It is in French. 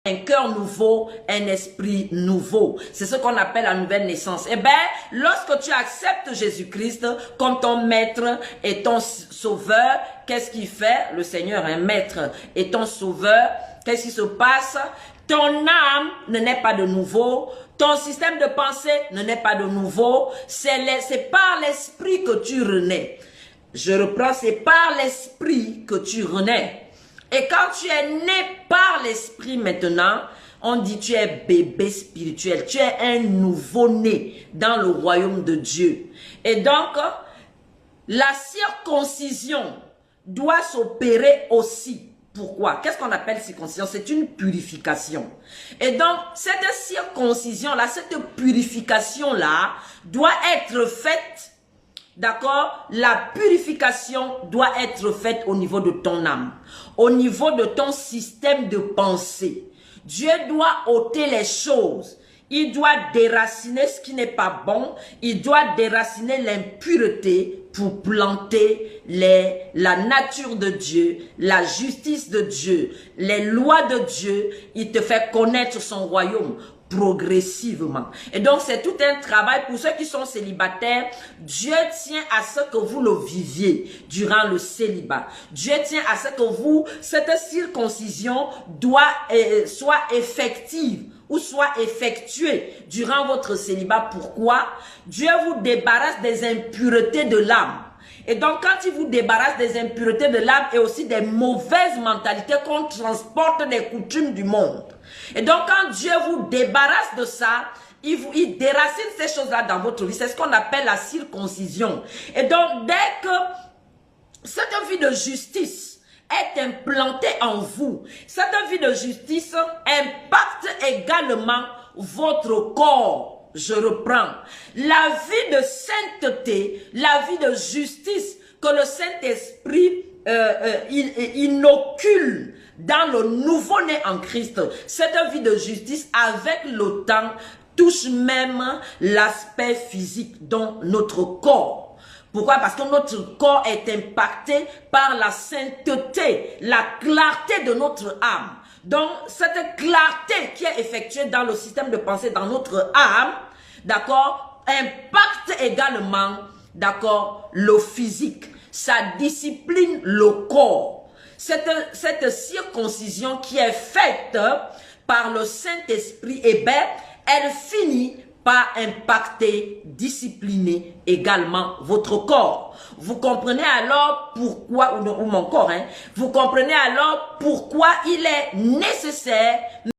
un cœur nouveau, un esprit nouveau. C'est ce qu'on appelle la nouvelle naissance. Eh bien, lorsque tu acceptes Jésus-Christ comme ton maître et ton sauveur, qu'est-ce qu'il fait? Le Seigneur, un maître et ton sauveur, qu'est-ce qui se passe? Ton âme ne naît pas de nouveau. Ton système de pensée ne naît pas de nouveau. C'est par l'esprit que tu renais. Je reprends, c'est par l'esprit que tu renais. Et quand tu es né par l'esprit maintenant, on dit tu es bébé spirituel. Tu es un nouveau-né dans le royaume de Dieu. Et donc, la circoncision doit s'opérer aussi. Pourquoi? Qu'est-ce qu'on appelle circoncision? C'est une purification. Et donc, cette circoncision-là, cette purification-là doit être faite. D'accord? La purification doit être faite au niveau de ton âme, au niveau de ton système de pensée. Dieu doit ôter les choses. Il doit déraciner ce qui n'est pas bon. Il doit déraciner l'impureté pour planter la nature de Dieu, la justice de Dieu, les lois de Dieu. Il te fait connaître son royaume progressivement. Et donc, c'est tout un travail pour ceux qui sont célibataires. Dieu tient à ce que vous le viviez durant le célibat. Dieu tient à ce que cette circoncision soit effective ou soit effectuée durant votre célibat. Pourquoi? Dieu vous débarrasse des impuretés de l'âme. Et donc, quand il vous débarrasse des impuretés de l'âme et aussi des mauvaises mentalités qu'on transporte des coutumes du monde. Et donc, quand Dieu vous débarrasse de ça, il déracine ces choses-là dans votre vie. C'est ce qu'on appelle la circoncision. Et donc, dès que cette vie de justice est implantée en vous, cette vie de justice impacte également votre corps. Je reprends. La vie de sainteté, la vie de justice que le Saint-Esprit inocule dans le nouveau-né en Christ. Cette vie de justice avec le temps touche même l'aspect physique dans notre corps. Pourquoi? Parce que notre corps est impacté par la sainteté, la clarté de notre âme. Donc, cette clarté qui est effectuée dans le système de pensée, dans notre âme, d'accord, impacte également, d'accord, le physique. Ça discipline le corps. Cette circoncision qui est faite par le Saint-Esprit, eh bien, elle finit par impacter, discipliner également votre corps. Vous comprenez alors pourquoi, ou mon corps, hein, vous comprenez alors pourquoi il est nécessaire